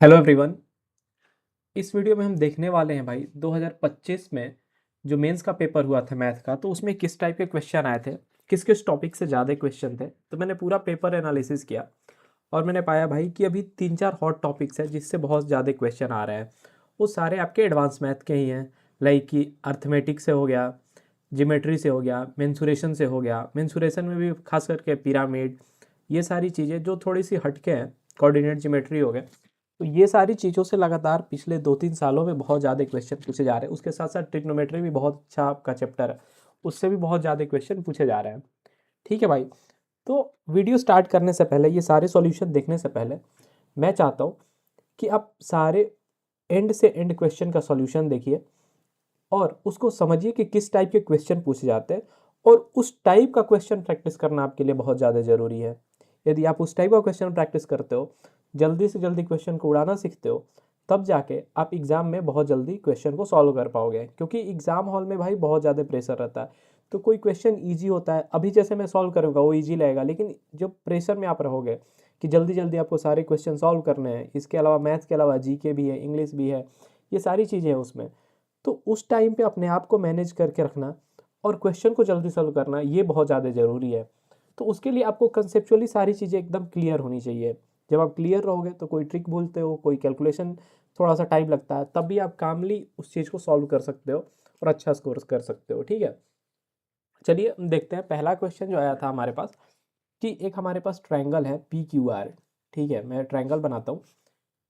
Hello everyone. इस video में हम देखने वाले हैं भाई 2025 में जो मेंस का पेपर हुआ था मैथ का, तो उसमें किस टाइप के क्वेश्चन आए थे, किस किस टॉपिक से ज़्यादा क्वेश्चन थे। तो मैंने पूरा पेपर एनालिसिस किया और मैंने पाया भाई कि अभी 3-4 हॉट टॉपिक्स हैं जिससे बहुत ज़्यादा क्वेश्चन आ रहे हैं। वो सारे आपके एडवांस मैथ के ही हैं, लाइक कि अर्थमेटिक से हो गया, ज्योमेट्री से हो गया, मेंसुरेशन से हो गया। मेंसुरेशन में भी खास करके पिरामिड, ये सारी चीज़ें जो थोड़ी सी हटके हैं, कोऑर्डिनेट ज्योमेट्री हो गए। तो ये सारी चीज़ों से लगातार पिछले 2-3 सालों में बहुत ज़्यादा क्वेश्चन पूछे जा रहे हैं। उसके साथ साथ ट्रिग्नोमेट्री भी बहुत अच्छा आपका चैप्टर है, उससे भी बहुत ज़्यादा क्वेश्चन पूछे जा रहे हैं। ठीक है भाई। तो वीडियो स्टार्ट करने से पहले, ये सारे सॉल्यूशन देखने से पहले, मैं चाहता हूँ कि आप सारे एंड से एंड क्वेश्चन का सॉल्यूशन देखिए और उसको समझिए कि किस टाइप के क्वेश्चन पूछे जाते हैं, और उस टाइप का क्वेश्चन प्रैक्टिस करना आपके लिए बहुत ज़्यादा ज़रूरी है। यदि आप उस टाइप का क्वेश्चन प्रैक्टिस करते हो, जल्दी से जल्दी क्वेश्चन को उड़ाना सीखते हो, तब जाके आप एग्ज़ाम में बहुत जल्दी क्वेश्चन को सॉल्व कर पाओगे। क्योंकि एग्ज़ाम हॉल में भाई बहुत ज़्यादा प्रेशर रहता है। तो कोई क्वेश्चन ईजी होता है, अभी जैसे मैं सॉल्व करूँगा वो ईजी लगेगा, लेकिन जब प्रेशर में आप रहोगे कि जल्दी जल्दी आपको सारे क्वेश्चन सॉल्व करने हैं, इसके अलावा मैथ्स के अलावा जीके भी है, इंग्लिश भी है, ये सारी चीज़ें हैं उसमें, तो उस टाइम पे अपने आप को मैनेज करके रखना और क्वेश्चन को जल्दी सॉल्व करना, ये बहुत ज़्यादा ज़रूरी है। तो उसके लिए आपको कंसेप्चुअली सारी चीज़ें एकदम क्लियर होनी चाहिए। जब आप क्लियर रहोगे तो कोई ट्रिक भूलते हो, कोई कैलकुलेशन थोड़ा सा टाइम लगता है, तब भी आप कामली उस चीज़ को सॉल्व कर सकते हो और अच्छा स्कोर कर सकते हो। ठीक है, चलिए देखते हैं। पहला क्वेश्चन जो आया था हमारे पास कि एक हमारे पास ट्रायंगल है पी क्यू आर। ठीक है, मैं ट्रायंगल बनाता हूँ।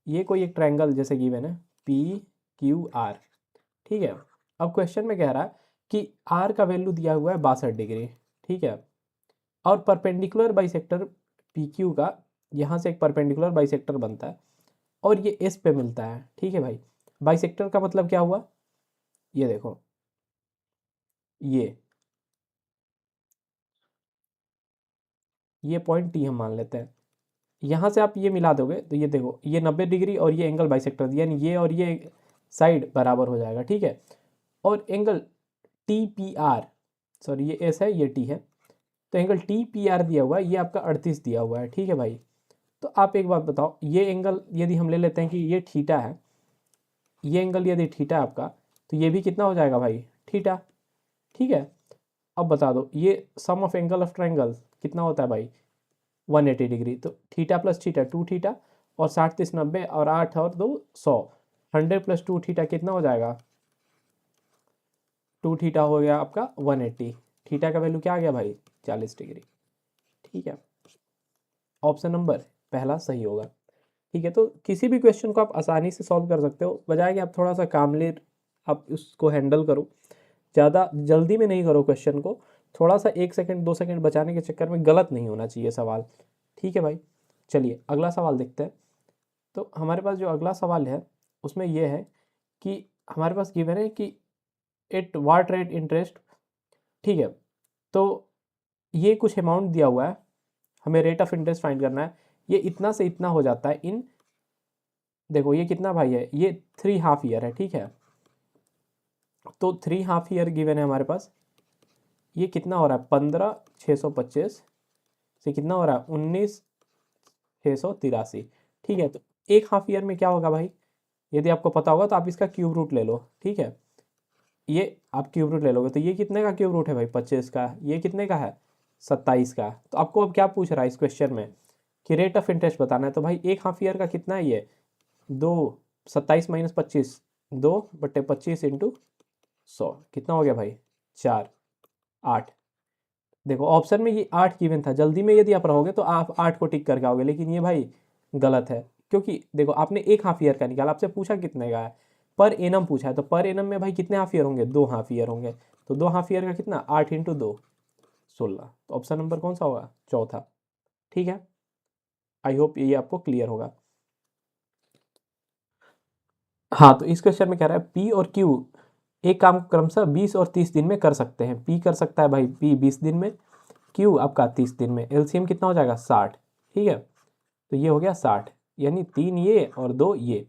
ये कोई एक ट्रायंगल जैसे गिवन है पी क्यू आर। ठीक है, अब क्वेश्चन में कह रहा है कि आर का वैल्यू दिया हुआ है 62 डिग्री। ठीक है, और परपेंडिकुलर बाइसेक्टर पी क्यू का यहाँ से एक परपेंडिकुलर बाइसेक्टर बनता है और ये एस पे मिलता है। ठीक है भाई, बाइसेक्टर का मतलब क्या हुआ, ये देखो, ये पॉइंट टी हम मान लेते हैं। यहाँ से आप ये मिला दोगे तो ये देखो, ये 90 डिग्री और ये एंगल बाइसेक्टर दिया, यानी ये और ये साइड बराबर हो जाएगा। ठीक है, और angle T P R, sorry ये एस है ये टी है, तो एंगल टी पी आर दिया हुआ है, ये आपका 38 दिया हुआ है। ठीक है भाई, तो आप एक बात बताओ, ये एंगल यदि हम ले लेते हैं कि ये थीटा है, ये एंगल यदि थीटा है आपका, तो ये भी कितना हो जाएगा भाई, थीटा। ठीक है, अब बता दो ये सम ऑफ एंगल ऑफ ट्रायंगल कितना होता है भाई, 180 डिग्री। तो थीटा प्लस थीटा 2 थीटा, और 60 30 90 और 8 और 2 100, 100 प्लस 2 थीटा कितना हो जाएगा, 2 थीटा हो गया आपका 180। थीटा का वैल्यू क्या आ गया भाई, 40 डिग्री। ठीक है, ऑप्शन नंबर पहला सही होगा। ठीक है, तो किसी भी क्वेश्चन को आप आसानी से सॉल्व कर सकते हो, बजाय कि आप थोड़ा सा कामली आप उसको हैंडल करो। ज़्यादा जल्दी में नहीं करो क्वेश्चन को, थोड़ा सा 1 सेकंड 2 सेकंड बचाने के चक्कर में गलत नहीं होना चाहिए सवाल। ठीक है भाई, चलिए अगला सवाल देखते हैं। तो हमारे पास जो अगला सवाल है उसमें यह है कि हमारे पास गिवन है कि एट वाट रेट इंटरेस्ट। ठीक है, तो ये कुछ अमाउंट दिया हुआ है, हमें रेट ऑफ इंटरेस्ट फाइंड करना है। ये इतना से इतना हो जाता है इन, देखो ये कितना भाई है, ये 3.5 ईयर है। ठीक है, तो 3.5 ईयर गिवन है हमारे पास। ये कितना हो रहा है, 15,625 से कितना हो रहा है, 19,683। ठीक है, तो 1.5 ईयर में क्या होगा भाई, यदि आपको पता होगा तो आप इसका क्यूब रूट ले लो। ठीक है, ये आप क्यूब रूट ले लोगे तो ये कितने का क्यूब रूट है भाई, 25 का। ये कितने का है, 27 का। तो आपको अब क्या पूछ रहा है इस क्वेश्चन में कि रेट ऑफ इंटरेस्ट बताना है। तो भाई 1.5 ईयर का कितना है ये, 27 - 25, 2/25 × 100 कितना हो गया भाई, 4 8। देखो ऑप्शन में ये 8 गिवन था, जल्दी में यदि आप रहोगे तो आप 8 को टिक करके आओगे, लेकिन ये भाई गलत है। क्योंकि देखो आपने 1.5 ईयर का निकाला, आपसे पूछा कितने का है, पर एनम पूछा है, तो पर एनम में भाई कितने हाफ ईयर होंगे, 2 हाफ ईयर होंगे। तो 2 हाफ ईयर का कितना, 8 × 2 16। तो ऑप्शन नंबर कौन सा होगा, चौथा। ठीक है, आई होप ये आपको क्लियर होगा। हाँ, तो इस क्वेश्चन में कह रहा है पी और क्यू एक काम को क्रमशः 20 और 30 दिन में कर सकते हैं। पी कर सकता है भाई, पी 20 दिन में, क्यू आपका 30 दिन में। एलसीएम कितना हो जाएगा, 60। ठीक है, तो ये हो गया 60, यानी 3 ये और 2 ये,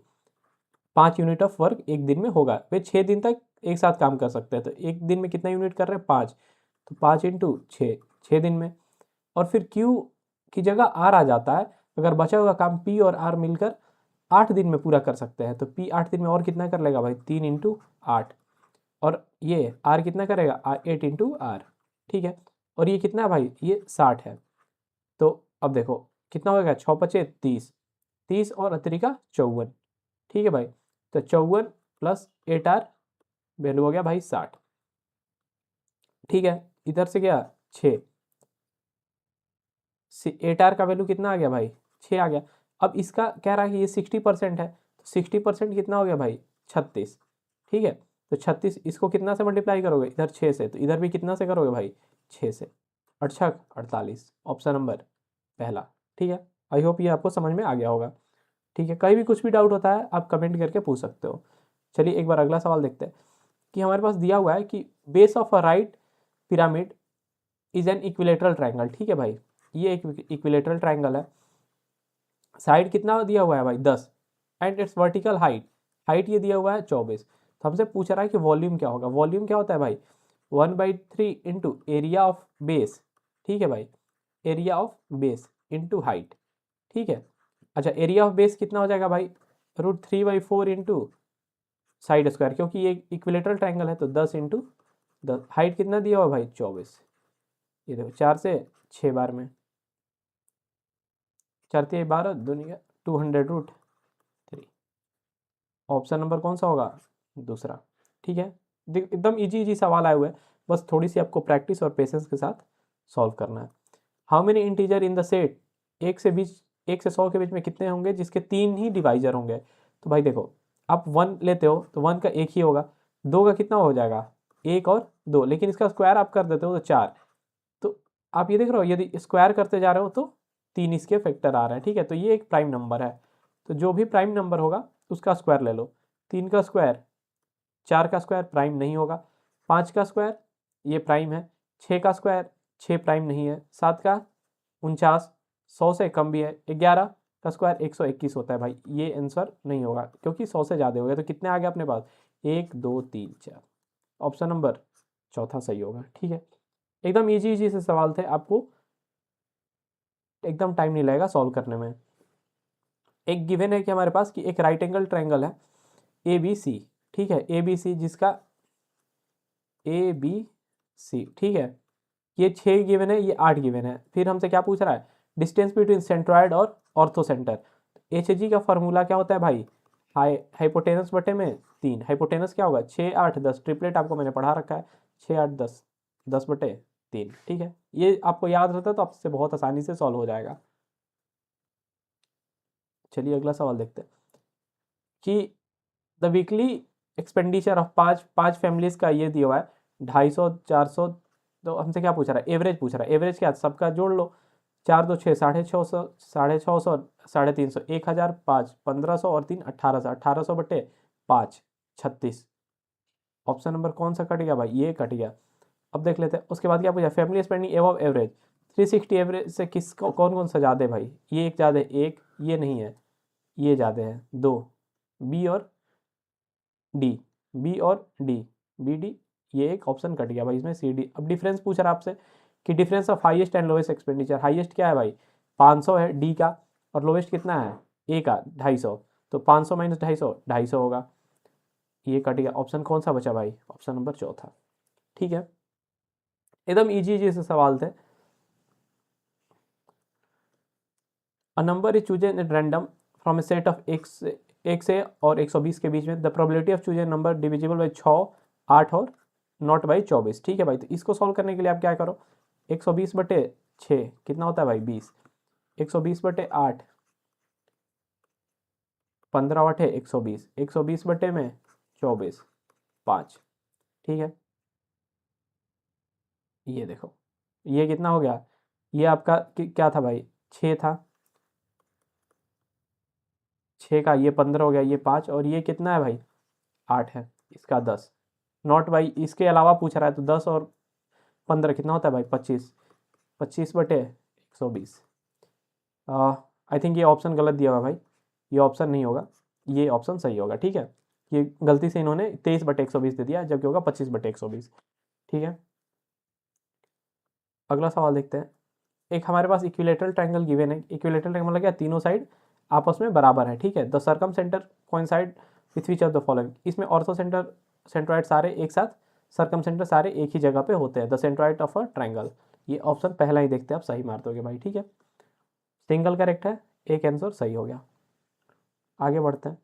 5 यूनिट ऑफ वर्क एक दिन में होगा। वे 6 दिन तक एक साथ काम कर सकते हैं। तो एक दिन में कितना यूनिट कर रहे हैं, 5, तो 5 × 6, 6 दिन में। और फिर क्यू की जगह आर आ जाता है, अगर बचा हुआ काम पी और आर मिलकर 8 दिन में पूरा कर सकते हैं, तो P 8 दिन में और कितना कर लेगा भाई, 3 इंटू 8, और ये R कितना करेगा, 8 इंटू आर, ठीक है। और ये कितना है भाई, ये 60 है। तो अब देखो कितना हो गया, 6 पचे 30, 30 और अतिरिका 54, ठीक है भाई। तो 54 प्लस 8R वैल्यू हो गया भाई 60, ठीक है। इधर से गया 6, 8R का वैल्यू कितना आ गया भाई, 6 आ गया। अब इसका कह रहा है कि ये 60% है, तो 60% कितना हो गया भाई, 36, ठीक है। तो 36 इसको कितना से मल्टीप्लाई करोगे, इधर 6 से, तो इधर भी कितना से करोगे भाई, 6 से, 8 48, ऑप्शन नंबर पहला, ठीक है। आई होप ये आपको समझ में आ गया होगा, ठीक है। कहीं भी कुछ भी डाउट होता है आप कमेंट करके पूछ सकते हो। चलिए एक बार अगला सवाल देखते हैं कि हमारे पास दिया हुआ है कि base of a right pyramid is an equilateral triangle, ठीक है भाई। ये एक इक्विलेटरल ट्रायंगल है, साइड कितना दिया हुआ है भाई, 10, and it's vertical height, height ये दिया हुआ है 24। तो हमसे पूछ रहा है कि वॉल्यूम क्या होगा। वॉल्यूम क्या होता है भाई, 1/3 इंटू एरिया ऑफ बेस, ठीक है भाई, area of base into height, ठीक है। अच्छा एरिया ऑफ बेस कितना हो जाएगा भाई, √3/4 इंटू साइड स्क्वायर, क्योंकि ये इक्विलेटरल ट्रायंगल है, तो 10 इंटू 10, हाइट कितना दिया हुआ भाई 24, ये देखो 4 से 6 बार में, 4 3 12 दुनिया 200√3, ऑप्शन नंबर कौन सा होगा, दूसरा, ठीक है। एकदम इजी इजी सवाल आए हुए हैं, बस थोड़ी सी आपको प्रैक्टिस और पेशेंस के साथ सॉल्व करना है। How many integer in the set, 1 से 100 के बीच में कितने होंगे जिसके 3 ही डिवाइजर होंगे। तो भाई देखो आप 1 लेते हो तो 1 का 1 ही होगा, 2 का कितना हो जाएगा, 1 और 2, लेकिन इसका स्क्वायर आप कर देते हो तो 4। तो आप ये देख रहे हो यदि स्क्वायर करते जा रहे हो तो 3 इसके फैक्टर आ रहे हैं, ठीक है। तो ये एक प्राइम नंबर है, तो जो भी प्राइम नंबर होगा उसका स्क्वायर ले लो। 3 का स्क्वायर, 4 का स्क्वायर प्राइम नहीं होगा, 5 का स्क्वायर ये प्राइम है, 6 का स्क्वायर 6 प्राइम नहीं है, 7 का 49, 100 से कम भी है, 11 का स्क्वायर 121 होता है भाई, ये आंसर नहीं होगा क्योंकि 100 से ज़्यादा हो गया। तो कितने आ गए अपने पास, 1 2 3 4, ऑप्शन नंबर चौथा सही होगा, ठीक है। एकदम इजी इजी से सवाल थे, आपको एकदम टाइम नहीं लगेगा सॉल्व करने में। एक गिवन है कि हमारे पास कि एक राइट एंगल ट्रायंगल है ए बी सी, ठीक है, ए बी सी, जिसका ए बी सी, ठीक है। ये 6 गिवन है, ये 8 गिवन है। फिर हमसे क्या पूछ रहा है, डिस्टेंस बिटवीन सेंट्रॉयड और ऑर्थो सेंटर। एच जी का फॉर्मूला क्या होता है भाई, हाइपोटेनस बटे में 3, हाइपोटेनस क्या होगा 6 8 10, ट्रिपलेट आपको मैंने पढ़ा रखा है, 6 8 10, 10 बटे 3, ठीक है। ये आपको याद रहता है तो आपसे बहुत आसानी से सॉल्व हो जाएगा। चलिए अगला सवाल देखते हैं कि द वीकली एक्सपेंडिचर ऑफ पाँच पाँच फैमिलीज का ये दिया हुआ है 250 400। तो हमसे क्या पूछ रहा है, एवरेज पूछ रहा है। एवरेज क्या, सबका जोड़ लो, 4 2 6 650, 650, 350, 1000, 5 1500 और 3 1800, 1800 बटे 5 36, ऑप्शन नंबर कौन सा कट गया भाई, ये कट गया। अब देख लेते हैं उसके बाद क्या पूछा, फैमिली स्पेंडिंग एवव एवरेज, 360 एवरेज से किस कौन कौन सा ज़्यादा है भाई, ये एक ज़्यादा है, एक ये नहीं है, ये ज़्यादा है, दो बी और डी, बी और डी, बी डी, ये एक ऑप्शन कट गया भाई इसमें, सी डी। अब डिफरेंस पूछ रहा है आपसे कि difference of highest and lowest expenditure, highest क्या है भाई 500 है डी का, और लोएस्ट कितना है ए का 250, तो 500 माइनस 250 250 होगा, ये कट गया। ऑप्शन कौन सा बचा भाई, ऑप्शन नंबर चौथा, ठीक है। एकदम इजी इजी से सवाल थे। A number is chosen in random from A set of एक से और 120 के बीच में, the probability of chosen number divisible by 6 8 और नॉट बाई 24, ठीक है भाई। तो इसको सॉल्व करने के लिए आप क्या करो, 120 बटे 6 कितना होता है भाई 20, 120 बटे 8 15 बटे 120, 120 बटे में 24 5, ठीक है। ये देखो ये कितना हो गया, ये आपका क्या था भाई 6 था, 6 का ये 15 हो गया, ये 5, और ये कितना है भाई 8 है, इसका 10, नॉट भाई इसके अलावा पूछ रहा है, तो 10 और 15 कितना होता है भाई 25, 25 बटे 120। आई थिंक ये ऑप्शन गलत दिया हुआ भाई, ये ऑप्शन नहीं होगा, ये ऑप्शन सही होगा, ठीक है। ये गलती से इन्होंने 23 बटे 120 दे दिया, जबकि होगा 25 बटे 120, ठीक है। अगला सवाल देखते हैं। एक हमारे पास इक्विलेटरल ट्रायंगल गिवन है, इक्विलेटरल ट्रायंगल मतलब क्या, तीनों साइड आपस में बराबर है, ठीक है। The circum centre coincide with which of the following, इसमें ऑर्थो सेंटर सेंट्रॉइड सारे एक साथ, सर्कम सेंटर सारे एक ही जगह पे होते हैं। The centroid of a triangle, ये ऑप्शन पहला ही देखते हैं, आप सही मार दोगे भाई, ठीक है। सिंगल करेक्ट है, एक आंसर सही हो गया। आगे बढ़ते हैं।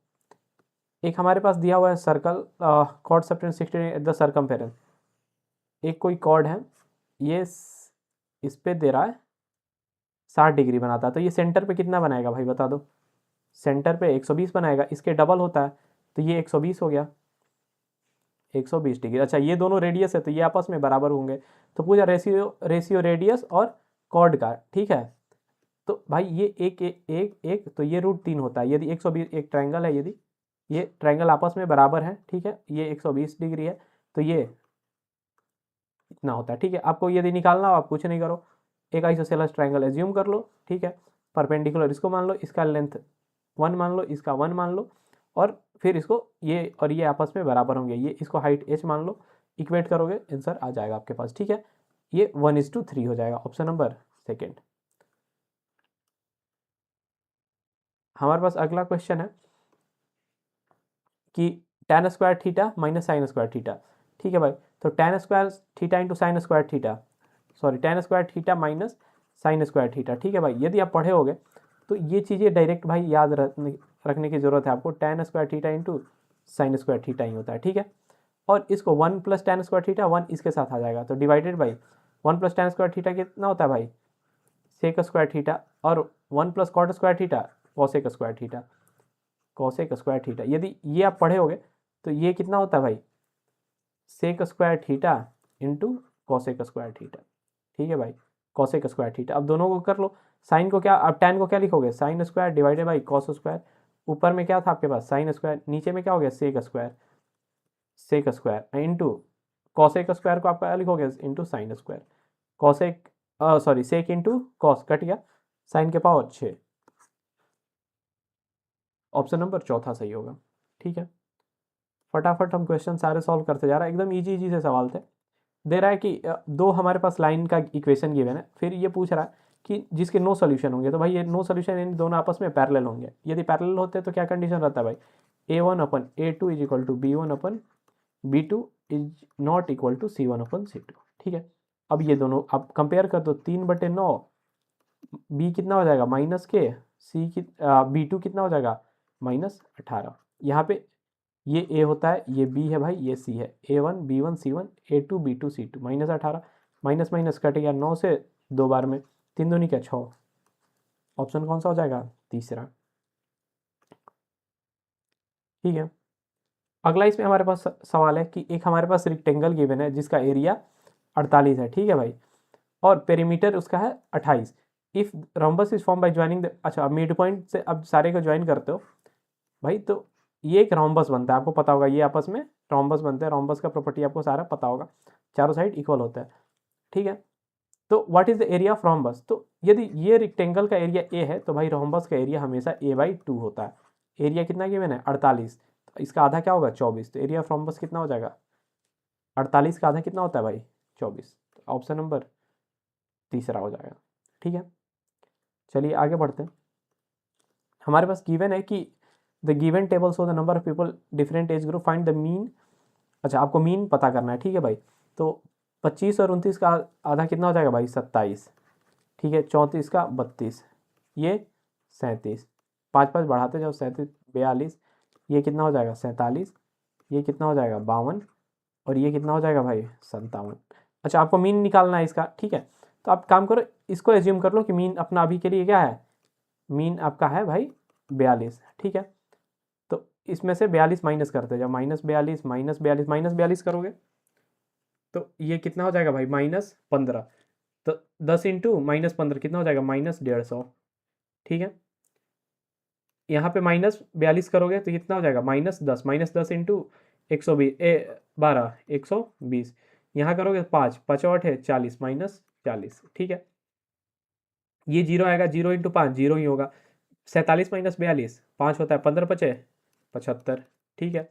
एक हमारे पास दिया हुआ है circle chord subtended 16 at the circumference. एक कोई कॉर्ड है, ये इस पे दे रहा है 60 डिग्री बनाता है, तो ये सेंटर पे कितना बनाएगा भाई बता दो। सेंटर पे 120 बनाएगा, इसके डबल होता है तो ये 120 हो गया, 120 डिग्री। अच्छा ये दोनों रेडियस है तो ये आपस में बराबर होंगे, तो पूरा रेशियो रेडियस और कॉर्ड का, ठीक है। तो भाई ये एक एक एक, एक तो ये √3 होता है यदि 120, एक ट्रायंगल है, यदि ये ट्रायंगल आपस में बराबर है, ठीक है, ये 120 डिग्री है तो ये इतना होता है, ठीक है। आपको यदि निकालना हो आप कुछ नहीं करो, एक आइसोसेलेस ट्रायंगल एज्यूम कर लो, ठीक है, परपेंडिकुलर इसको मान लो, इसका लेंथ 1 मान लो, इसका 1 मान लो, और फिर इसको ये और ये आपस में बराबर होंगे, ये इसको हाइट h मान लो, इक्वेट करोगे आंसर आ जाएगा आपके पास, ठीक है। ये 1:3 हो जाएगा, ऑप्शन नंबर सेकेंड। हमारे पास अगला क्वेश्चन है कि tan square theta minus sign square theta, ठीक है भाई। तो tan square theta into sine square theta, sorry tan square theta minus sign square theta, ठीक है भाई। यदि आप पढ़े होगे तो ये चीज़ें डायरेक्ट भाई याद रखने की जरूरत है आपको, tan square theta into sine square theta ही होता है, ठीक है। और इसको 1 प्लस tan स्क्वायर थीटा 1 इसके साथ आ जाएगा, तो divided by 1 plus tan square theta कितना होता है भाई, सेक स्क्वायर थीटा, और 1 plus cot square theta cosec square theta, cosec square theta. यदि ये आप पढ़े होगे तो ये कितना होता है भाई, sec square theta into cosec square theta, ठीक है भाई, कॉसेक स्क्वायर थीटा। अब दोनों को कर लो, साइन को क्या, अब टैन को क्या लिखोगे, sine square divided by cos square, ऊपर में क्या था आपके पास साइन स्क्वायर, नीचे में क्या हो गया sec square, sec square into cosec square को आप क्या लिखोगे into sine square, cosec sorry sec into cos cut गया, साइन के पावर 6, ऑप्शन नंबर चौथा सही होगा, ठीक है। फटाफट हम क्वेश्चन सारे सॉल्व करते जा रहा है, एकदम इजी इजी से सवाल थे। दे रहा है कि दो हमारे पास लाइन का इक्वेशन गिवन है, फिर ये पूछ रहा है कि जिसके नो सोल्यूशन होंगे, तो भाई ये नो सोल्यूशन इन दोनों आपस में पैरेलल होंगे। यदि पैरेलल होते हैं तो क्या कंडीशन रहता है भाई, A1/A2 is equal to B1/B2 is not equal to C1/C2, ठीक है। अब ये दोनों आप कंपेयर कर दो, 3/9, बी कितना हो जाएगा माइनस के, सी की B2 कितना हो जाएगा -18। यहाँ पे ये ए होता है, ये बी है भाई, ये सी है, A1 B1 C1 A2 B2 C2, -18 minus minus cut गया 9 से 2 बार में, 3 दूनी क्या 6, ऑप्शन कौन सा हो जाएगा तीसरा, ठीक है। अगला इसमें हमारे पास सवाल है कि एक हमारे पास रेक्टेंगल गिवन है जिसका एरिया 48 है, ठीक है भाई, और पेरीमीटर उसका है 28। If rhombus is form by joining the, अच्छा मिड पॉइंट से अब सारे को ज्वाइन करते हो भाई, तो ये एक रोम्बस बनता है, आपको पता होगा, ये आपस में रोम्बस बनते हैं, रोम्बस का प्रॉपर्टी आपको सारा पता होगा, चारों साइड इक्वल होता है, ठीक है। तो what is the area of rhombus, तो यदि ये रेक्टेंगल का एरिया ए है तो भाई रोम्बस का एरिया हमेशा A/2 होता है। एरिया कितना गिवन है 48, तो इसका आधा क्या होगा 24, तो एरिया ऑफ रोम्बस कितना हो जाएगा 48 का आधा कितना होता है भाई 24, तो ऑप्शन नंबर तीसरा हो जाएगा, ठीक है। चलिए आगे बढ़ते हैं। हमारे पास गिवन है कि the given table show the number of people different age group, find the mean. अच्छा आपको मीन पता करना है, ठीक है भाई। तो 25 और 29 का आधा कितना हो जाएगा भाई 27, ठीक है, 34 का 32, ये 37, 5 बढ़ाते जाओ, 37 42, ये कितना हो जाएगा 47, ये कितना हो जाएगा 52, और ये कितना हो जाएगा भाई 57। अच्छा आपको मीन निकालना है इसका, ठीक है। तो आप काम करो, इसको एज्यूम कर लो कि मीन अपना अभी के लिए क्या है, मीन आपका है भाई 42, ठीक है। तो इसमें से 42 माइनस करते जाओ, -42 -42 -42 करोगे तो ये कितना हो जाएगा भाई -15, तो 10 इंटू -15 कितना हो जाएगा -150, ठीक है। यहाँ पे -42 करोगे तो कितना हो जाएगा -10, -10 इंटू 120 12 120, यहाँ करोगे 5 5 8 है 40 -40, ठीक है। ये जीरो आएगा, 0 इंटू 5 जीरो ही होगा, 47 -42 5 होता है, 15 बचे 75, ठीक है।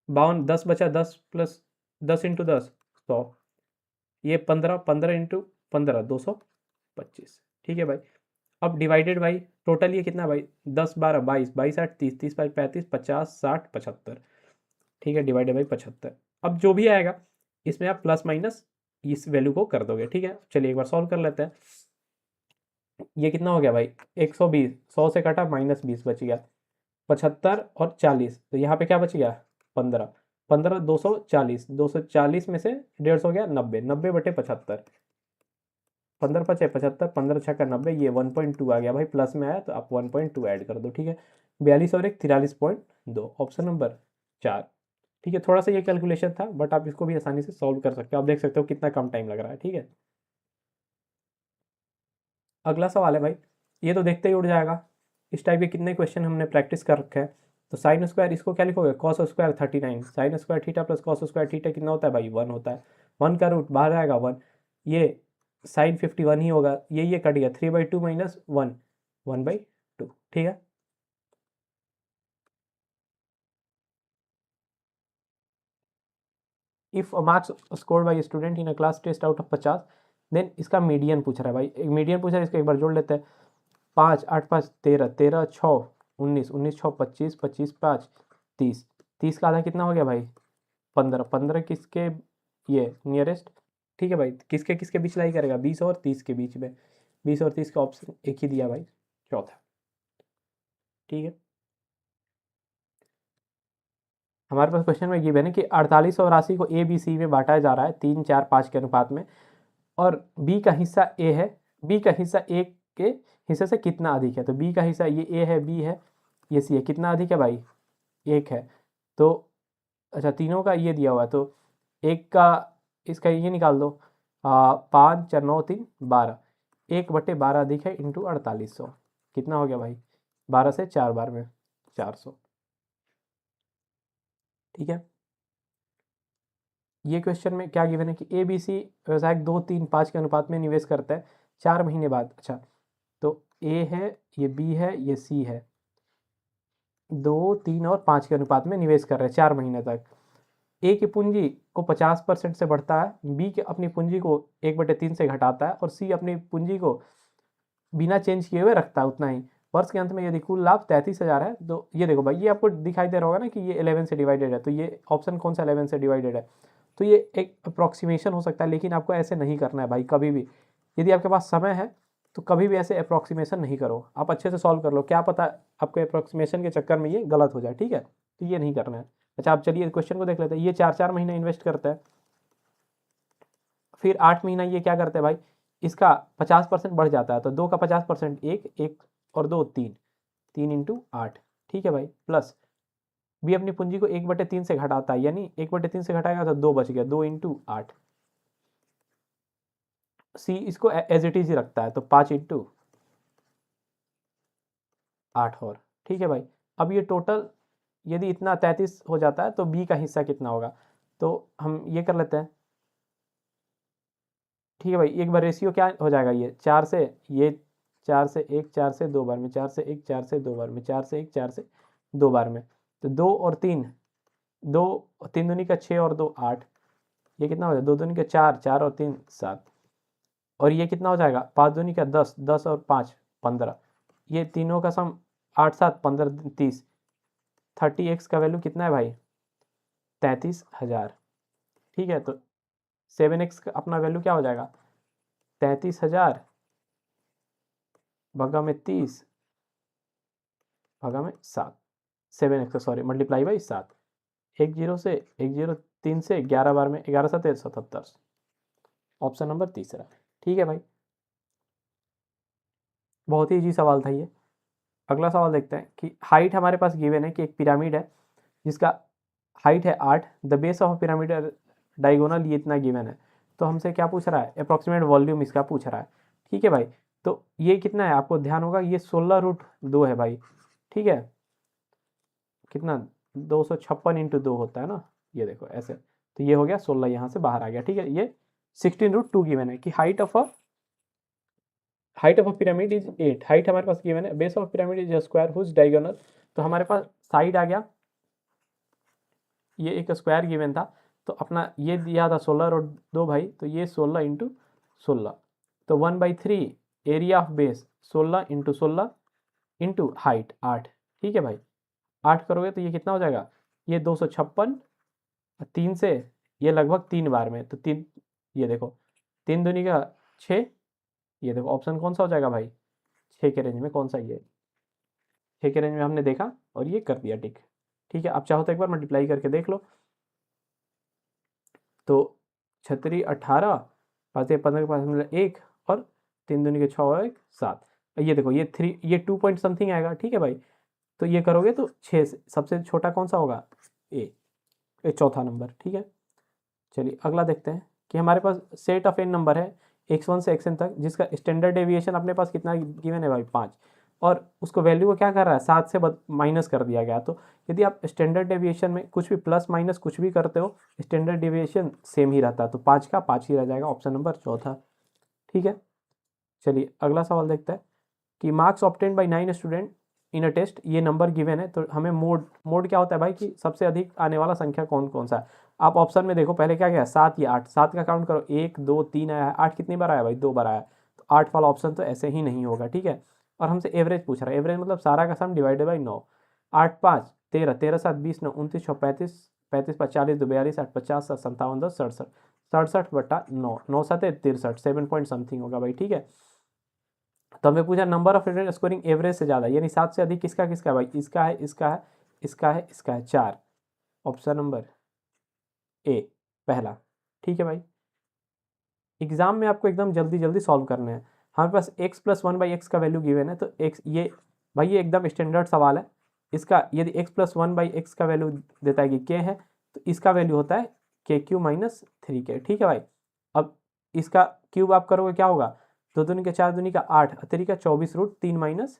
52 10 बचा, 10 प्लस 10 इंटू 10 100, ये 15 15 इंटू 15 225, ठीक है भाई। अब डिवाइडेड बाई टोटल ये कितना भाई 10 12 22 22 8 30 30 बाई 35 50 60 75, ठीक है, डिवाइडेड बाई 75। अब जो भी आएगा इसमें आप प्लस माइनस इस वैल्यू को कर दोगे, ठीक है। चलिए एक बार सॉल्व कर लेते हैं। ये कितना हो गया भाई 120, 100 से कटा -20 बच गया 75 और 40, तो यहाँ पे क्या बच गया 15, 15 240, 240 में से 150 गया 90, 90 बटे 75, 15 पचे 75, 15 छक्का 90, ये 1.2 आ गया भाई, प्लस में आया तो आप 1.2 ऐड कर दो, ठीक है। 42 और 1 43.2, ऑप्शन नंबर 4, ठीक है। थोड़ा सा ये कैलकुलेशन था बट आप इसको भी आसानी से सॉल्व कर सकते हो, आप देख सकते हो कितना कम टाइम लग रहा है, ठीक है। अगला सवाल है भाई, ये तो देखते ही उड़ जाएगा, इस टाइप के कितने क्वेश्चन हमने प्रैक्टिस कर रखे हैं। तो साइन स्क्वायर इसको क्या लिखोगे cos square 39, sign square theta plus cos square theta कितना होता है भाई 1 होता है, 1 का रूट बाहर आएगा 1, ये साइन 51 ही होगा, ये कट गया 3/2 माइनस 1, 1/2, ठीक है। If marks scored by student in a class test out of 50, then इसका मीडियन पूछ रहा है भाई, एक मीडियन पूछ रहा है, इसको एक बार जोड़ लेते हैं। 5 8 5 13, 13 6 19, 19 6 25, 25 5 30, 30 का आधा कितना हो गया भाई 15, 15 किसके ये नियरेस्ट, ठीक है भाई, किसके किसके बीच लाई करेगा 20 और 30 के बीच में, 20 और 30 का ऑप्शन एक ही दिया भाई चौथा, ठीक है। हमारे पास क्वेश्चन में गिवन है कि 48 और 80 को ए बी सी में बांटा जा रहा है 3 4 5 के अनुपात में, और बी का हिस्सा ए है, बी का हिस्सा ए के हिस्से से कितना अधिक है, तो बी का हिस्सा ये ए है, बी है, ये सी है, कितना अधिक है भाई 1 है। तो अच्छा तीनों का ये दिया हुआ है, तो एक का इसका ये निकाल दो 5 4 9 3 12, 1/12 अधिक है इंटू 4800, कितना हो गया भाई 12 से 4 बार में 400, ठीक है। ये क्वेश्चन में क्या गिवन है कि ए बी सी व्यवसायिक 2 3 5 के अनुपात में निवेश करता है 4 महीने बाद, अच्छा तो ए है, ये बी है, ये सी है, 2 3 और 5 के अनुपात में निवेश कर रहे हैं 4 महीने तक। ए की पूंजी को 50% से बढ़ता है, बी के अपनी पूंजी को 1/3 से घटाता है, और सी अपनी पूंजी को बिना चेंज किए हुए रखता है उतना ही। वर्ष के अंत में यदि कुल लाभ 33,000 है, तो ये देखो भाई ये आपको दिखाई दे रहा होगा ना कि ये 11 से डिवाइडेड है, तो ये ऑप्शन कौन सा 11 से डिवाइडेड है, तो ये एक अप्रॉक्सीमेशन हो सकता है, लेकिन आपको ऐसे नहीं करना है भाई कभी भी। यदि आपके पास समय है तो कभी भी ऐसे अप्रॉक्सीमेशन नहीं करो, आप अच्छे से सॉल्व कर लो, क्या पता आपके अप्रॉक्सीमेशन के चक्कर में ये गलत हो जाए, ठीक है, तो ये नहीं करना है। अच्छा आप चलिए क्वेश्चन को देख लेते हैं, ये 4 4 महीने इन्वेस्ट करता है, फिर 8 महीना ये क्या करते हैं भाई, इसका 50% बढ़ जाता है, तो 2 का 50% 1 1 और 2 3, 3 इंटू 8, ठीक है भाई, प्लस बी अपनी पूंजी को 1/3 से घटाता है, यानी 1/3 से घटाएगा तो 2 बच गया, 2 इंटू 8, सी इसको एज इट इज ही रखता है, तो 5 इंटू 8 और, ठीक है भाई। अब ये टोटल यदि इतना 33 हो जाता है तो बी का हिस्सा कितना होगा, तो हम ये कर लेते हैं, ठीक है भाई। एक बार रेशियो क्या हो जाएगा, ये 4 से ये 4 से 1 4 से 2 बार में, 4 से 1 4 से 2 बार में, 4 से 1 4 से 2 बार में, तो 2 और 3, 2 3 दूनी का 6 और 2 8, ये कितना हो जाएगा 2 दूनी का 4, 4 और 3 7, और ये कितना हो जाएगा 5 दूनी का 10, 10 और 5 15, ये तीनों का सम 8 7 15 30, 30x का वैल्यू कितना है भाई 33,000, ठीक है। तो 7x का अपना वैल्यू क्या हो जाएगा 33,000 भगा में 30 भगा में 7, 7x सॉरी मल्टीप्लाई बाई 7, 1 0 से 1 0 3 से 11 बार में 11 7 77, ऑप्शन नंबर तीसरा, ठीक है भाई। बहुत ही इजी सवाल था ये। अगला सवाल देखते हैं कि हाइट हमारे पास गिवन है कि एक पिरामिड है जिसका हाइट है 8, the base of pyramid diagonal ये इतना गिवन है, तो हमसे क्या पूछ रहा है अप्रॉक्सीमेट वॉल्यूम इसका पूछ रहा है, ठीक है भाई। तो ये कितना है आपको ध्यान होगा ये 16√2 है भाई, ठीक है, कितना 256 इंटू 2 होता है ना, ये देखो ऐसे, तो ये हो गया 16 यहाँ से बाहर आ गया, ठीक है। ये 16√2 गिवन है कि height of a pyramid is 8, height हमारे पास गिवन है, base of pyramid is square whose diagonal, तो हमारे पास साइड आ गया, ये एक स्क्वायर गिवन था, तो अपना ये दिया था 16 और 2 भाई, तो ये 16 इंटू 16, तो 1/3 area of base 16 into 16 into height 8, ठीक है भाई। 8 करोगे तो ये कितना हो जाएगा, ये 256, 3 से ये लगभग 3 बार में, तो 3, ये देखो 3 दूनी का 6, ये देखो ऑप्शन कौन सा हो जाएगा भाई, 6 के रेंज में कौन सा, ये 6 के रेंज में हमने देखा और ये कर दिया टिक, ठीक है। आप चाहो तो एक बार मल्टीप्लाई करके देख लो, तो 36 18, 5 15 के पास मतलब 1, और 3 दूनी के 6 और 1 7, ये देखो ये 3, ये 2 पॉइंट समथिंग आएगा, ठीक है भाई। तो ये करोगे तो 6 से सबसे छोटा कौन सा होगा, ए, चौथा नंबर, ठीक है। चलिए अगला देखते हैं कि हमारे पास सेट ऑफ एन नंबर है x1 से xn तक, जिसका स्टैंडर्ड डेविएशन अपने पास कितना गिवन है भाई 5, और उसको वैल्यू को क्या कर रहा है 7 से माइनस कर दिया गया। तो यदि आप स्टैंडर्ड डेविएशन में कुछ भी प्लस माइनस कुछ भी करते हो, स्टैंडर्ड डेविएशन सेम ही रहता है, तो 5 का 5 ही रह जाएगा, ऑप्शन नंबर चौथा, ठीक है। चलिए अगला सवाल देखते हैं कि marks obtained by 9 student in a test, ये नंबर गिवन है, तो हमें मोड क्या होता है भाई कि सबसे अधिक आने वाला संख्या कौन कौन सा है। आप ऑप्शन में देखो पहले क्या क्या है, 7 या 8, 7 का काउंट करो, 1 2 3 आया है, 8 कितनी बार आया भाई, 2 बार आया, तो 8 वाला ऑप्शन तो ऐसे ही नहीं होगा, ठीक है। और हमसे एवरेज पूछ रहा है, एवरेज मतलब सारा का सम डिवाइडेड बाई 9, 8 5 13, 13 7 20 9 29 6 35, 35 5 40 2 42 8 50 7 57 10 67, 67 बटा 9, 9 7 63, 7 पॉइंट समथिंग होगा भाई, ठीक है। तो हमें पूछा number of student scoring average से ज़्यादा, यानी 7 से अधिक किसका किसका है भाई, इसका है, इसका है, इसका है, इसका है, 4, ऑप्शन नंबर ए पहला, ठीक है भाई। एग्जाम में आपको एकदम जल्दी जल्दी सॉल्व करने हैं। हमारे पास x प्लस 1/x का वैल्यू गिवन है, तो x ये भाई ये एकदम स्टैंडर्ड सवाल है। इसका यदि x प्लस 1/x का वैल्यू देता है कि k है, तो इसका वैल्यू होता है KQ माइनस 3k, ठीक है भाई। अब इसका क्यूब आप करोगे क्या होगा, 2 दूनी का 4 दूनी का 8, अतरी का 24√3 माइनस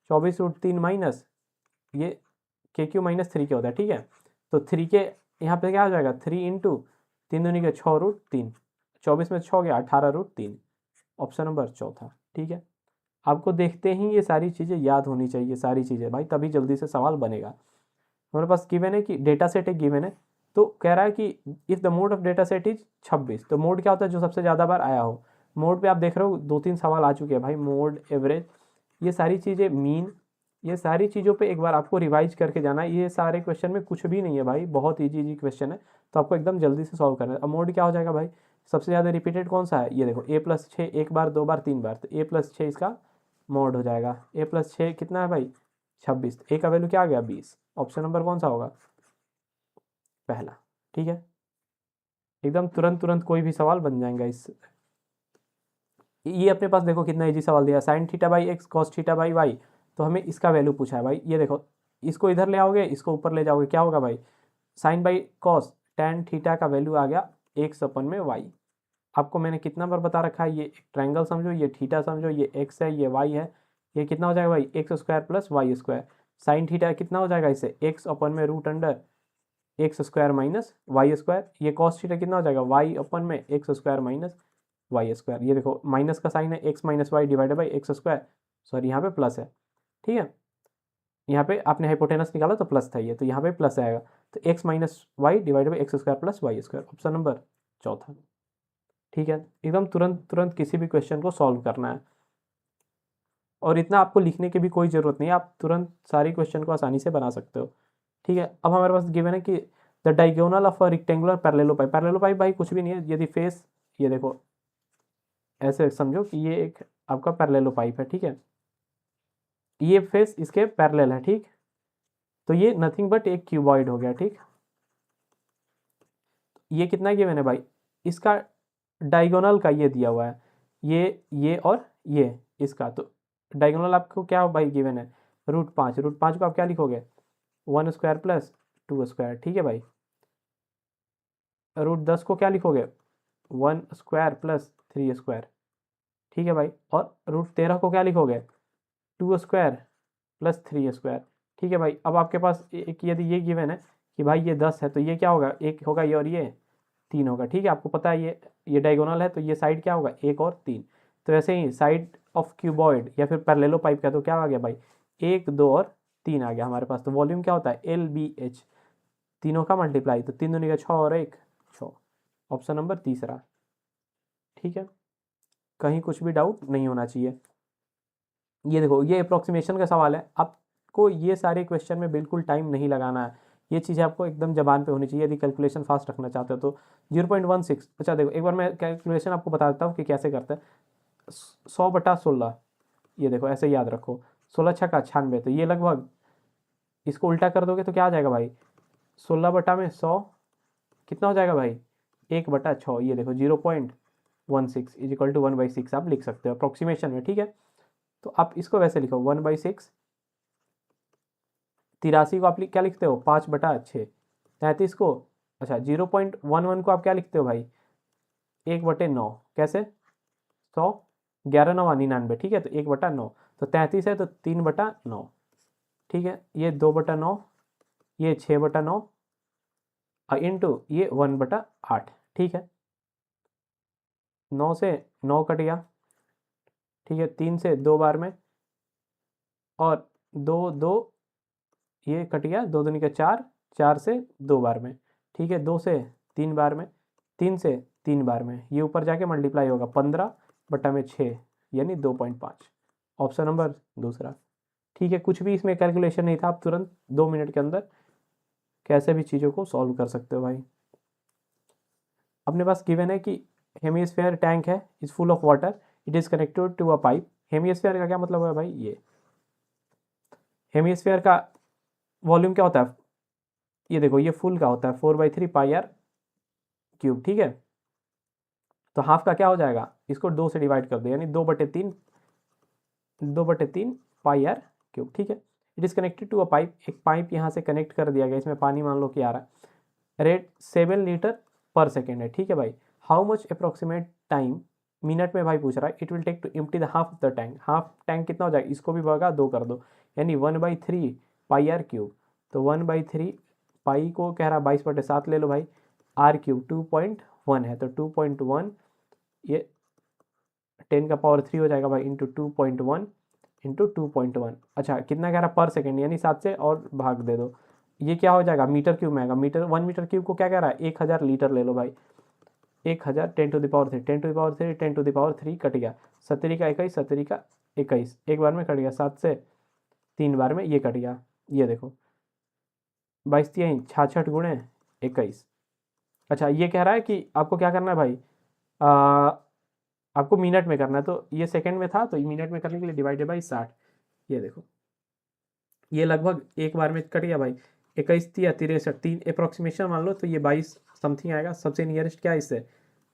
24√3 माइनस ये KQ माइनस 3k होता है, ठीक है। तो 3k यहाँ पे क्या हो जाएगा, 3 इंटू 3 दूनी का 6√3, 24 में 6 गया 18√3, ऑप्शन नंबर चौथा, ठीक है। आपको देखते ही ये सारी चीज़ें याद होनी चाहिए, सारी चीज़ें भाई, तभी जल्दी से सवाल बनेगा। हमारे पास गिवन है कि डेटा सेट एक गिवन है, तो कह रहा है कि if the mode of data set is 26, तो मोड क्या होता है, जो सबसे ज़्यादा बार आया हो। मोड पे आप देख रहे हो 2-3 सवाल आ चुके हैं भाई, मोड एवरेज, ये सारी चीज़ें, मीन, ये सारी चीज़ों पे एक बार आपको रिवाइज करके जाना है। ये सारे क्वेश्चन में कुछ भी नहीं है भाई, बहुत ईजी क्वेश्चन है, तो आपको एकदम जल्दी से सॉल्व करना है। अब मोड क्या हो जाएगा भाई, सबसे ज़्यादा रिपीटेड कौन सा है, ये देखो a+6, एक बार 2 बार 3 बार, तो a+6 इसका मोड हो जाएगा। a+6 कितना है भाई 26, a का वैल्यू क्या आ गया 20, ऑप्शन नंबर कौन सा होगा, पहला, ठीक है। एकदम तुरंत तुरंत कोई भी सवाल बन जाएगा इस। ये अपने पास देखो कितना इजी सवाल दिया, sine theta by x cos theta by y, तो हमें इसका वैल्यू पूछा है भाई। ये देखो इसको इधर ले आओगे, इसको ऊपर ले जाओगे, क्या होगा भाई, sine by cos tan theta का वैल्यू आ गया एक्स अपन में वाई। आपको मैंने कितना बार बता रखा है, ये ट्रायंगल समझो, ये थीटा समझो, ये एक्स है, ये वाई है, ये कितना हो जाएगा भाई x square plus y square. Sine theta कितना हो जाएगा इससे, एक्स अपन में root under x square minus y square. ये कॉस थीटा कितना हो जाएगा, वाई अपन में x square minus y square. ये देखो माइनस का साइन है, x minus y divided by x square, sorry यहाँ पे प्लस है, ठीक है। यहाँ पे आपने हाइपोटेनस निकाला तो प्लस था ये, तो यहाँ पे प्लस आएगा, तो x minus y divided by x square plus y square, option number चौथा, ठीक है। एकदम तुरंत तुरंत किसी भी क्वेश्चन को सॉल्व करना है, और इतना आपको लिखने की भी कोई ज़रूरत नहीं है, आप तुरंत सारी क्वेश्चन को आसानी से बना सकते हो, ठीक है। अब हमारे पास गिवन है कि the diagonal of a rectangular parallelepiped, parallelepiped भाई कुछ भी नहीं है, यदि फेस, ये देखो ऐसे समझो कि ये एक आपका पैरेललोपाइप है, ठीक है, ये फेस इसके पैरेलल है, ठीक, तो ये नथिंग बट एक क्यूबॉइड हो गया, ठीक। ये कितना गिवन है भाई, इसका डायगोनल का ये दिया हुआ है, ये और ये इसका, तो डायगोनल आपको क्या भाई गिवन है, √5, √5 को आप क्या लिखोगे 1 स्क्वायर प्लस 2 स्क्वायर, ठीक है भाई। √10 को क्या लिखोगे 1 स्क्वायर प्लस 3 स्क्वायर, ठीक है भाई। और √13 को क्या लिखोगे 2 स्क्वायर प्लस 3 स्क्वायर, ठीक है भाई। अब आपके पास एक यदि ये गिवन है कि भाई ये 10 है, तो ये क्या होगा, एक होगा ये और ये 3 होगा, ठीक है। आपको पता है ये डायगोनल है, तो ये साइड क्या होगा 1 और 3, तो ऐसे ही साइड ऑफ क्यूबॉइड या फिर पैरेललोपाइप का तो क्या आ गया भाई 1 2 और 3 आ गया हमारे पास। तो वॉल्यूम क्या होता है LBH, तीनों का मल्टीप्लाई, तो 3 दूनी का 6 और 1 6, ऑप्शन नंबर तीसरा, ठीक है। कहीं कुछ भी डाउट नहीं होना चाहिए। ये देखो, ये अप्रोक्सीमेशन का सवाल है, आपको ये सारे क्वेश्चन में बिल्कुल टाइम नहीं लगाना है, ये चीज़ें आपको एकदम जबान पे होनी चाहिए यदि कैलकुलेशन फास्ट रखना चाहते हो तो। 0.16, अच्छा देखो एक बार मैं कैलकुलेशन आपको बता देता हूँ कि कैसे करते हैं। 100/16, ये देखो ऐसे याद रखो, 16×6 = 96, तो ये लगभग, इसको उल्टा कर दोगे तो क्या आ जाएगा भाई, 16/100 कितना हो जाएगा भाई, 1/6, ये देखो 0.16 = 1/6 आप लिख सकते हो अप्रोक्सीमेशन में, ठीक है। तो आप इसको वैसे लिखो 1/6, 83 को आप क्या लिखते हो, 5/6, 33 को, अच्छा 0.11 को आप क्या लिखते हो भाई, 1/9, कैसे, 100, 11×9 = 99, ठीक है, तो 1/9, तो 33 है तो 3/9, ठीक है, ये 2/9, ये 6/9 इंटू ये 1/8, ठीक है, 9 से 9 कट गया, ठीक है, 3 से 2 बार में, और 2 2 ये कट गया, 2 दूनी का 4, 4 से 2 बार में, ठीक है, 2 से 3 बार में, 3 से 3 बार में, ये ऊपर जाके मल्टीप्लाई होगा 15/6 यानी 2.5, ऑप्शन नंबर दूसरा, ठीक है। कुछ भी इसमें कैलकुलेशन नहीं था, आप तुरंत 2 मिनट के अंदर कैसे भी चीज़ों को सॉल्व कर सकते हो भाई। अपने पास गिवन है कि हेमिस्फेयर टैंक है, is full of water, it is connected to a pipe. Hemisphere का क्या मतलब है भाई, ये हेमिस्फेयर का वॉल्यूम क्या होता है, ये देखो ये फुल का होता है 4/3 πr³, ठीक है। तो हाफ का क्या हो जाएगा, इसको 2 से डिवाइड कर दो यानी 2/3 πr³, ठीक है। It is connected to a pipe, एक पाइप यहाँ से कनेक्ट कर दिया गया, इसमें पानी मान लो कि आ रहा है, रेट 7 लीटर पर सेकेंड है, ठीक है भाई। How much approximate time, minute में भाई पूछ रहा है, it will take to empty the half of the tank, half tank कितना हो जाएगा, इसको भी भगा 2 कर दो यानी 1/3 πr³, तो 1/3 पाई को कह रहा 22/7 ले लो भाई, r³ 2.1 है तो 2.1, ये 10⁻³ हो जाएगा भाई, इंटू 2.1 इंटू 2.1, अच्छा कितना कह रहा पर सेकेंड यानी 7 से और भाग दे दो, ये क्या हो जाएगा मीटर क्यूब में आएगा, मीटर 1 मीटर क्यूब को क्या कह रहा है 1000 लीटर ले लो भाई, 1000 10⁻³ 10⁻³ 10⁻³ कट गया, 70 का 21, 70 का 21, एक बार में कट गया, 7 से 3 बार में ये कट गया, ये देखो 22×3 = 66 × 21, अच्छा ये कह रहा है कि आपको क्या करना है भाई, आपको मिनट में करना है, तो ये सेकंड में था तो मिनट में करने के लिए डिवाइडेड बाई 60, ये देखो ये लगभग एक बार में कट गया भाई, 21 या 63, 3 अप्रोक्सीमेशन मान लो तो ये 22 समथिंग आएगा, सबसे नियरेस्ट क्या है इससे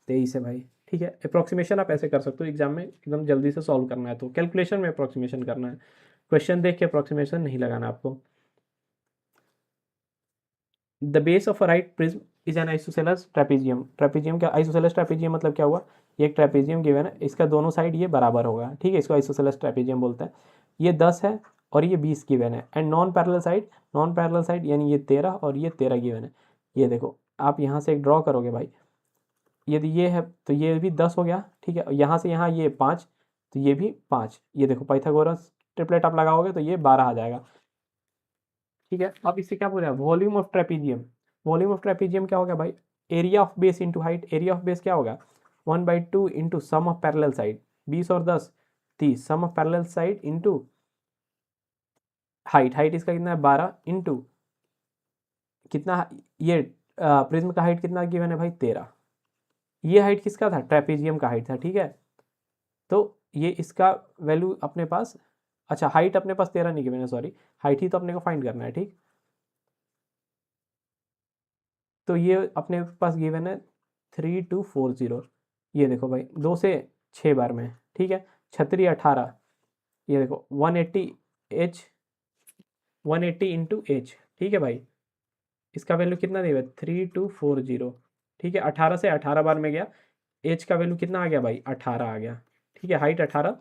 23 है भाई, ठीक है। अप्रोक्सीमेशन आप ऐसे कर सकते हो, एग्जाम में एकदम जल्दी से सॉल्व करना है तो कैलकुलेशन में अप्रोक्सीमेशन करना है, क्वेश्चन देख के अप्रोक्सीमेशन नहीं लगाना आपको। The base of a right prism is an isosceles trapezium, trapezium क्या, आइसोसेलेस ट्रेपेजियम मतलब क्या हुआ, ये एक ट्रेपेजियम गिवन है, इसका दोनों साइड ये बराबर होगा, ठीक है, इसको आइसोसेलेस ट्रेपेजियम बोलते हैं, ये 10 है और ये 20 गिवन है, and non parallel side, non parallel side यानी ये 13 और ये 13 गिवन है, ये देखो आप यहाँ से एक ड्रॉ करोगे भाई, यदि ये है तो ये भी 10 हो गया, ठीक है, यहाँ से यहाँ ये 5, तो ये भी 5, ये देखो पाइथागोरस ट्रिपलेट आप लगाओगे तो ये 12 आ जाएगा, ठीक है। अब इससे क्या बोल रहा है, volume of trapezium, volume of trapezium क्या होगा भाई, area of base into height, area of base क्या होगा 1/2 into sum of parallel side, 20 और 10 30, sum of parallel side into height, height इसका कितना है 12 इंटू कितना, ये प्रिज्म का हाइट कितना गिवन है भाई 13, ये हाइट किसका था, ट्रेपेजियम का हाइट था, ठीक है। तो ये इसका वैल्यू अपने पास, अच्छा हाइट अपने पास 13 नहीं गिवन है, सॉरी, हाइट ही तो अपने को फाइंड करना है, ठीक। तो ये अपने पास गिवन है 3240, ये देखो भाई 2 से 6 बार में, ठीक है, 36 18, ये देखो 180 H, 180 इंटू एच, ठीक है भाई, इसका वैल्यू कितना देगा 3240, ठीक है, 18 से 18 बार में गया, एच का वैल्यू कितना आ गया भाई 18 आ गया, ठीक है, हाइट 18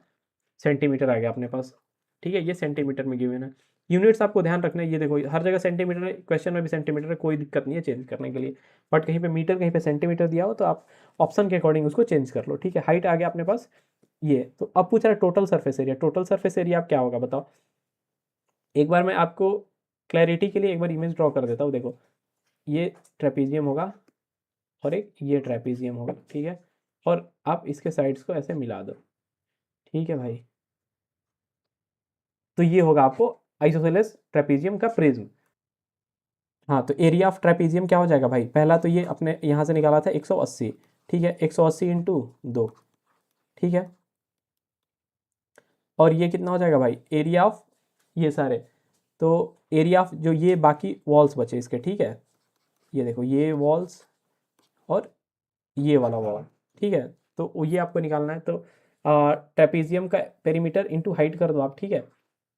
सेंटीमीटर आ गया अपने पास, ठीक है, ये सेंटीमीटर में गिवन है। यूनिट्स आपको ध्यान रखना है, ये देखो हर जगह सेंटीमीटर है, क्वेश्चन में भी सेंटीमीटर है, कोई दिक्कत नहीं है चेंज करने के लिए, बट कहीं पे मीटर कहीं पे सेंटीमीटर दिया हो तो आप ऑप्शन के अकॉर्डिंग उसको चेंज कर लो, ठीक है। हाइट आ गया अपने पास ये, तो अब पूछ रहा है total surface area, total surface area आप क्या होगा बताओ, एक बार मैं आपको क्लैरिटी के लिए एक बार इमेज ड्रॉ कर देता हूँ, देखो ये ट्रेपेजियम होगा और एक ये ट्रेपेजियम होगा, ठीक है, और आप इसके साइड्स को ऐसे मिला दो, ठीक है भाई। तो ये होगा आपको आइसोसेलेस ट्रेपीजियम का प्रिज्म। हाँ, तो एरिया ऑफ ट्रेपीजियम क्या हो जाएगा भाई, पहला तो ये अपने यहाँ से निकाला था 180, ठीक है, 180 इंटू 2, ठीक है। और ये कितना हो जाएगा भाई, एरिया ऑफ ये सारे, तो एरिया ऑफ जो ये बाकी वॉल्स बचे इसके, ठीक है, ये देखो ये वॉल्स और ये वाला वॉल, ठीक है। तो ये आपको निकालना है। तो ट्रेपीजियम का पेरीमीटर इंटू हाइट कर दो आप, ठीक है।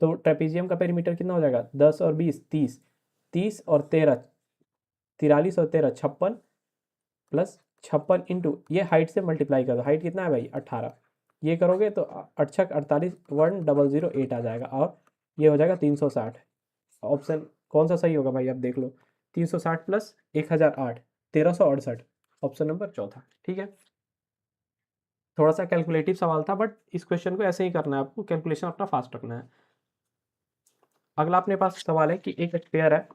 तो ट्रेपीजियम का पेरीमीटर कितना हो जाएगा, 10 और 20 30, 30 और 13 43 और 13 56, प्लस 56 इंटू ये हाइट से मल्टीप्लाई कर दो, हाइट कितना है भाई 18, ये करोगे तो 8 48 1008 आ जाएगा, और ये हो जाएगा 360। ऑप्शन कौन सा सही होगा भाई, आप देख लो, 360 प्लस 1008 1368, ऑप्शन नंबर चौथा, ठीक है। थोड़ा सा कैलकुलेटिव सवाल था, बट इस क्वेश्चन को ऐसे ही करना है आपको, कैलकुलेशन अपना फास्ट रखना है। अगला अपने पास सवाल है कि एक स्फीयर है,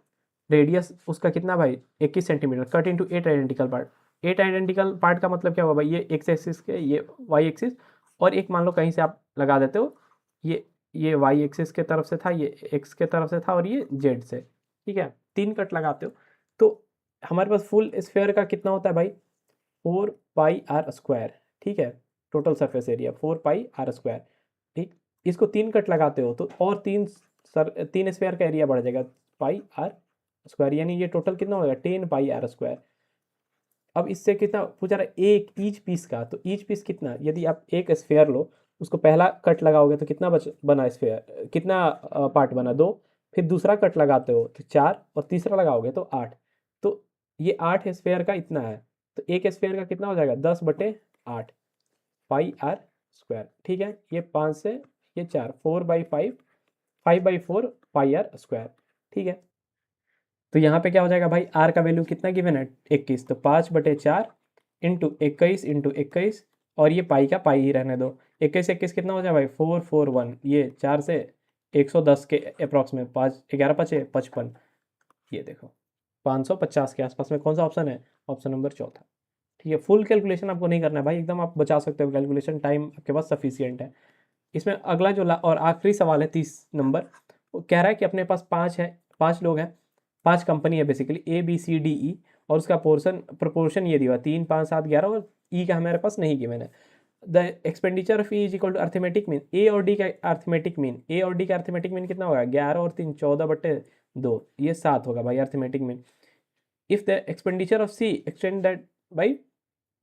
रेडियस उसका कितना भाई 21 centimetre, cut into 8 identical part. 8 identical part का मतलब क्या हुआ भाई, ये एक्स एक्सिस के, ये वाई एक्सिस, और एक मान लो कहीं से आप लगा देते हो, ये वाई एक्सिस के तरफ से था, ये एक्स के तरफ से था, और ये जेड से, ठीक है, 3 कट लगाते हो। तो हमारे पास फुल स्फीयर का कितना होता है भाई, 4 पाई r स्क्वायर, ठीक है, टोटल सरफेस एरिया 4 पाई r स्क्वायर, ठीक। इसको 3 कट लगाते हो तो और 3 स्फीयर का एरिया बढ़ जाएगा पाई r स्क्वायर, यानी ये टोटल कितना होगा 10 पाई r स्क्वायर। अब इससे कितना पूछा रहा है, एक ईच पीस का, तो ईच पीस कितना, यदि आप एक स्फीयर लो, उसको पहला कट लगाओगे तो कितना बना स्फीयर, कितना पार्ट बना 2, फिर दूसरा कट लगाते हो तो 4, और तीसरा लगाओगे तो 8, तो ये 8 स्फीयर का इतना है। तो एक स्फीयर का कितना हो जाएगा 10/8 पाई r स्क्वायर, ठीक है। ये 5 से ये 4, 4/5 5/4 पाई r स्क्वायर, ठीक है। तो यहाँ पे क्या हो जाएगा भाई, आर का वैल्यू कितना गिवन है 21, तो 5/4 इंटू 21, और ये पाई का पाई ही रहने दो, 21 21 कितना हो जाए भाई 441, ये 4 से 110 के अप्रॉक्स में, 5 11 5 55, ये देखो 550 के आसपास में कौन सा ऑप्शन है, ऑप्शन नंबर चौथा, ठीक है। फुल कैलकुलेशन आपको नहीं करना है भाई, एकदम आप बचा सकते हो कैलकुलेशन, टाइम आपके पास सफिशियंट है। इसमें अगला जो और आखिरी सवाल है 30 नंबर, वो कह रहा है कि अपने पास 5 है, 5 लोग हैं, 5 कंपनी है बेसिकली ABCDE, और उसका प्रोपोर्शन ये दिया 3 5 7 11, और ई का हमारे पास नहीं गिवन है। The expenditure of E is equal to arithmetic mean, A और डी का अर्थमेटिक मीन, ए और डी का अर्थमेटिक मीन कितना होगा 11 और 3 14/2, ये 7 होगा भाई arithmetic mean. If the expenditure of C extend that by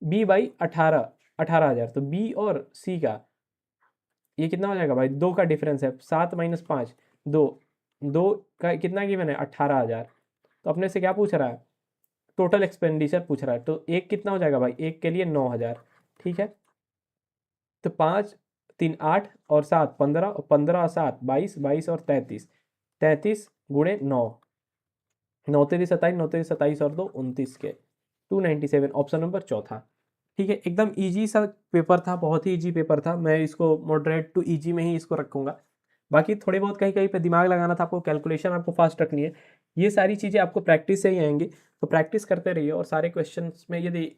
B by 18,000, तो बी और सी का ये कितना हो जाएगा भाई, 2 का डिफरेंस है, 7 - 5 2, 2 का कितना गिवन है 18,000। तो अपने से क्या पूछ रहा है, टोटल एक्सपेंडिचर पूछ रहा है, तो एक कितना हो जाएगा भाई, एक के लिए 9,000, ठीक है। तो 5 3 8 और 7 15, और 15 और 7 22, 22 और 33, 33 गुणे 9, 9 तेरी 27, 9 तेरी 27 और 2 29 के 297, ऑप्शन नंबर चौथा, ठीक है। एकदम इजी सा पेपर था, बहुत ही इजी पेपर था, मैं इसको मॉडरेट टू इजी में ही इसको रखूँगा। बाकी थोड़े बहुत कहीं कहीं पे दिमाग लगाना था आपको, कैलकुलेशन आपको फास्ट रखनी है, ये सारी चीज़ें आपको प्रैक्टिस से ही आएंगी, तो प्रैक्टिस करते रहिए। और सारे क्वेश्चंस में यदि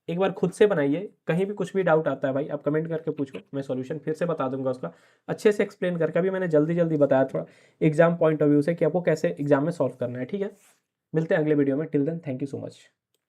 एक बार खुद से बनाइए, कहीं भी कुछ भी डाउट आता है भाई आप कमेंट करके पूछो, मैं सॉल्यूशन फिर से बता दूंगा उसका, अच्छे से एक्सप्लेन करके। अभी मैंने जल्दी जल्दी बताया थोड़ा एग्जाम पॉइंट ऑफ व्यू से कि आपको कैसे एग्जाम में सॉल्व करना है, ठीक है। मिलते हैं अगले वीडियो में, till then thank you so much.